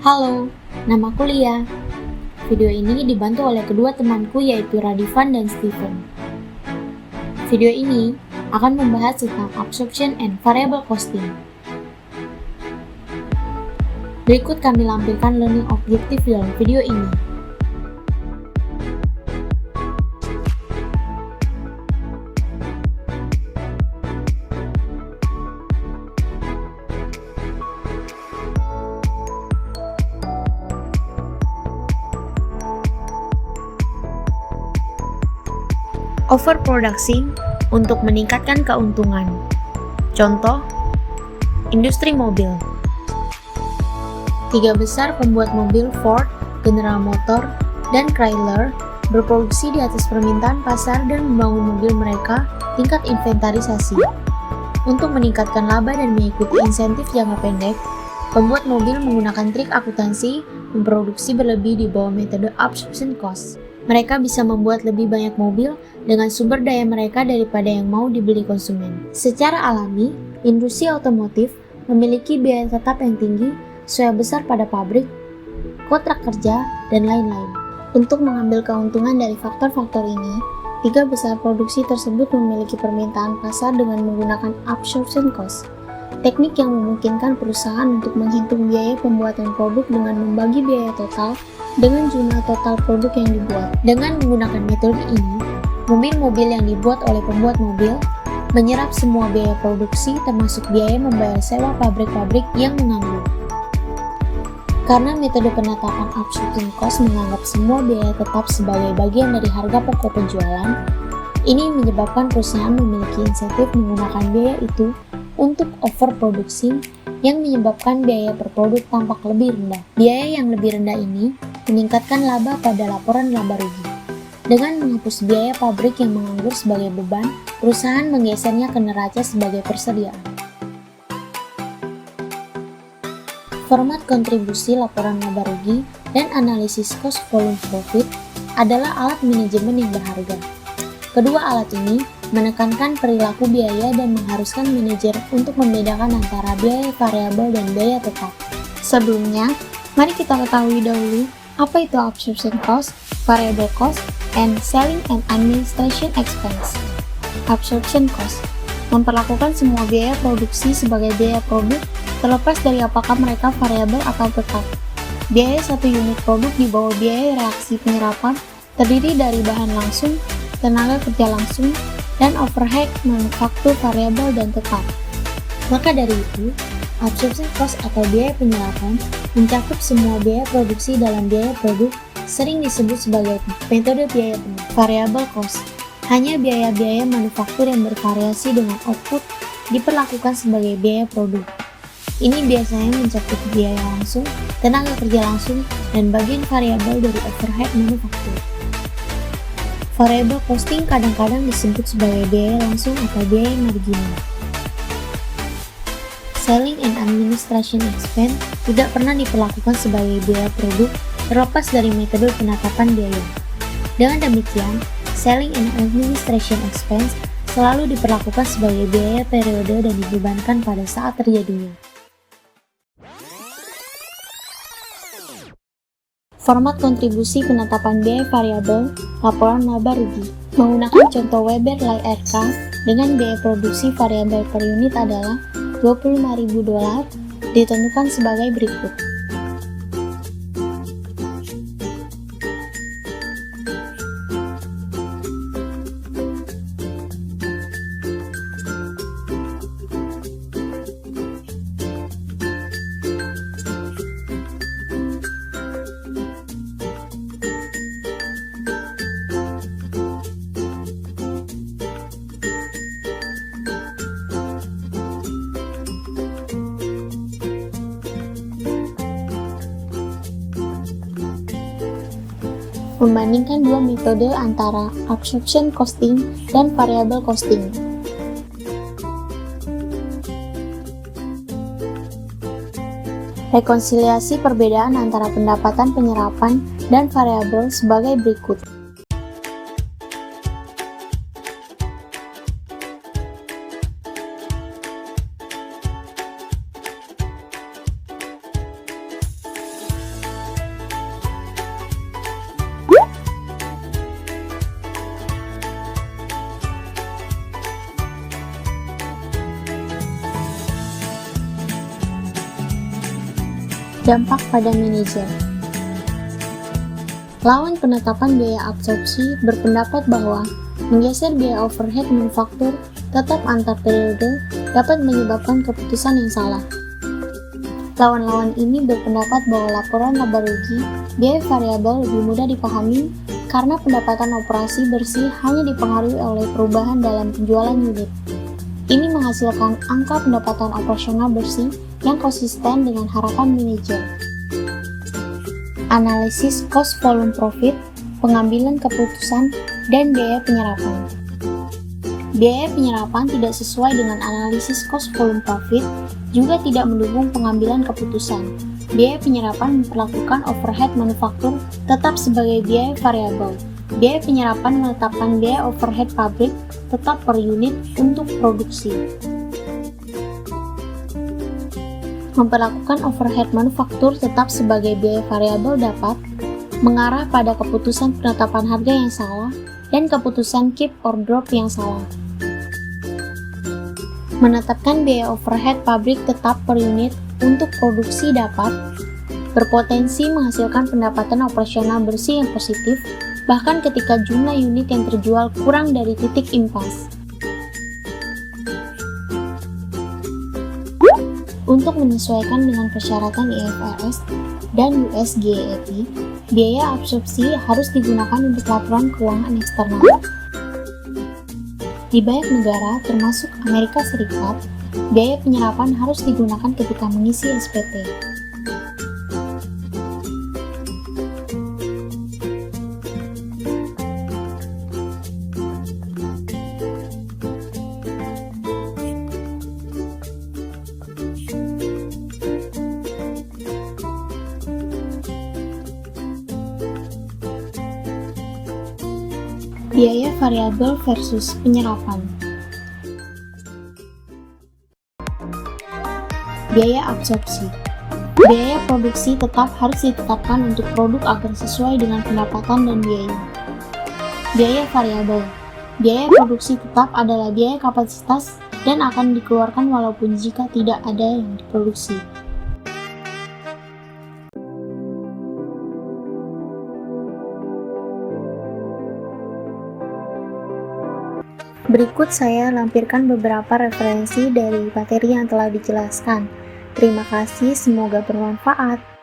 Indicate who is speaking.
Speaker 1: Halo, namaku Lia. Video ini dibantu oleh kedua temanku yaitu Radivan dan Steven. Video ini akan membahas tentang absorption and variable costing. Berikut kami lampirkan learning objective dalam video ini. Overproducing untuk meningkatkan keuntungan. Contoh, industri mobil. Tiga besar pembuat mobil Ford, General Motors, dan Chrysler berproduksi di atas permintaan pasar dan membangun mobil mereka tingkat inventarisasi. Untuk meningkatkan laba dan mengikuti insentif jangka pendek, pembuat mobil menggunakan trik akuntansi memproduksi berlebih di bawah metode absorption cost. Mereka bisa membuat lebih banyak mobil dengan sumber daya mereka daripada yang mau dibeli konsumen. Secara alami, industri otomotif memiliki biaya tetap yang tinggi, sewa besar pada pabrik, kontrak kerja, dan lain-lain. Untuk mengambil keuntungan dari faktor-faktor ini, tiga besar produksi tersebut memiliki permintaan pasar dengan menggunakan absorption cost, teknik yang memungkinkan perusahaan untuk menghitung biaya pembuatan produk dengan membagi biaya total dengan jumlah total produk yang dibuat. Dengan menggunakan metode ini, mobil-mobil yang dibuat oleh pembuat mobil menyerap semua biaya produksi termasuk biaya membayar sewa pabrik-pabrik yang menganggur. Karena metode penetapan absorption cost menganggap semua biaya tetap sebagai bagian dari harga pokok penjualan, ini menyebabkan perusahaan memiliki insentif menggunakan biaya itu untuk overproducing yang menyebabkan biaya per produk tampak lebih rendah. Biaya yang lebih rendah ini meningkatkan laba pada laporan laba rugi. Dengan menghapus biaya pabrik yang menganggur sebagai beban, perusahaan menggesernya ke neraca sebagai persediaan. Format kontribusi laporan laba rugi dan analisis cost volume profit adalah alat manajemen yang berharga. Kedua alat ini menekankan perilaku biaya dan mengharuskan manajer untuk membedakan antara biaya variabel dan biaya tetap. Sebelumnya, mari kita ketahui dahulu apa itu absorption cost, variable cost, and selling and administration expense. Absorption cost memperlakukan semua biaya produksi sebagai biaya produk terlepas dari apakah mereka variabel atau tetap. Biaya satu unit produk di bawah biaya reaksi penyerapan terdiri dari bahan langsung, tenaga kerja langsung, dan overhead manufaktur variabel dan tetap. Maka dari itu, absorption cost atau biaya penyerapan mencakup semua biaya produksi dalam biaya produk, sering disebut sebagai metode biaya penuh. Variable cost hanya biaya-biaya manufaktur yang bervariasi dengan output diperlakukan sebagai biaya produk. Ini biasanya mencakup biaya langsung, tenaga kerja langsung, dan bagian variabel dari overhead manufaktur. Variable costing kadang-kadang disebut sebagai biaya langsung atau biaya marginal. Selling and administration expense tidak pernah diperlakukan sebagai biaya produk terlepas dari metode penetapan biaya. Dengan demikian, selling and administration expense selalu diperlakukan sebagai biaya periode dan dibebankan pada saat terjadinya. Format kontribusi penetapan biaya variabel laporan laba rugi menggunakan contoh Weber Lie RK dengan biaya produksi variabel per unit adalah $25.000 ditentukan sebagai berikut. Membandingkan dua metode antara absorption costing dan variable costing. Rekonsiliasi perbedaan antara pendapatan penyerapan dan variabel sebagai berikut. Dampak pada manajer. Lawan penetapan biaya absorpsi berpendapat bahwa menggeser biaya overhead manufaktur tetap antar periode dapat menyebabkan keputusan yang salah. Lawan-lawan ini berpendapat bahwa laporan laba rugi biaya variabel lebih mudah dipahami karena pendapatan operasi bersih hanya dipengaruhi oleh perubahan dalam penjualan unit. Ini menghasilkan angka pendapatan operasional bersih yang konsisten dengan harapan manajer. Analisis cost volume profit, pengambilan keputusan, dan biaya penyerapan. Biaya penyerapan tidak sesuai dengan analisis cost volume profit, juga tidak mendukung pengambilan keputusan. Biaya penyerapan memperlakukan overhead manufaktur tetap sebagai biaya variabel. Biaya penyerapan menetapkan biaya overhead pabrik tetap per unit untuk produksi. Memperlakukan overhead manufaktur tetap sebagai biaya variabel dapat mengarah pada keputusan penetapan harga yang salah dan keputusan keep or drop yang salah. Menetapkan biaya overhead pabrik tetap per unit untuk produksi dapat berpotensi menghasilkan pendapatan operasional bersih yang positif bahkan ketika jumlah unit yang terjual kurang dari titik impas. Untuk menyesuaikan dengan persyaratan IFRS dan US GAAP, biaya absorpsi harus digunakan untuk laporan keuangan eksternal. Di banyak negara, termasuk Amerika Serikat, biaya penyerapan harus digunakan ketika mengisi SPT. Biaya variabel versus penyerapan. Biaya absorpsi. Biaya produksi tetap harus ditetapkan untuk produk agar sesuai dengan pendapatan dan biaya. Biaya variabel. Biaya produksi tetap adalah biaya kapasitas dan akan dikeluarkan walaupun jika tidak ada yang diproduksi. Berikut saya lampirkan beberapa referensi dari materi yang telah dijelaskan. Terima kasih, semoga bermanfaat.